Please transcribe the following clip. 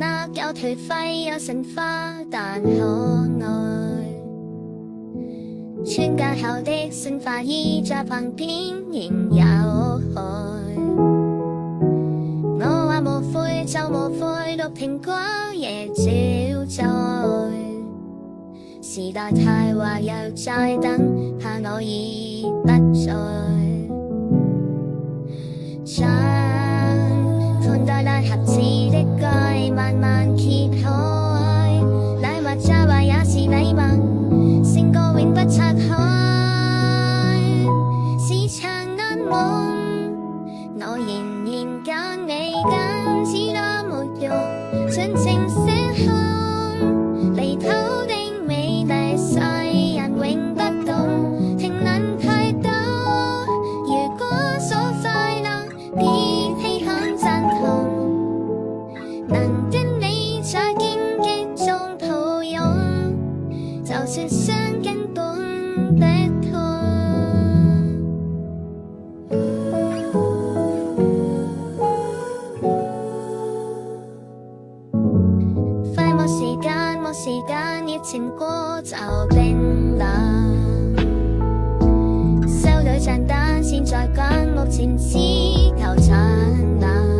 額有頹廢有神化，但可愛。穿架後的信化衣在旁邊仍有害。我話無悔就無悔，綠蘋果夜照在。時代太壞又再等，怕我已不在。將款待那盒子的蓋慢慢揭開，禮物乍壞也是禮物，勝過永不拆開。是場難夢，我仍然揀你揀，只多沒用，盡情寫空離譜的美麗，世人永不懂，情能太多。如果所快樂，別稀罕讚同，能跟你在荊棘中抱擁，就算傷根本的痛。快沒時間，沒時間，熱情過就冰冷。修女帳單，現在講目前只夠燦爛。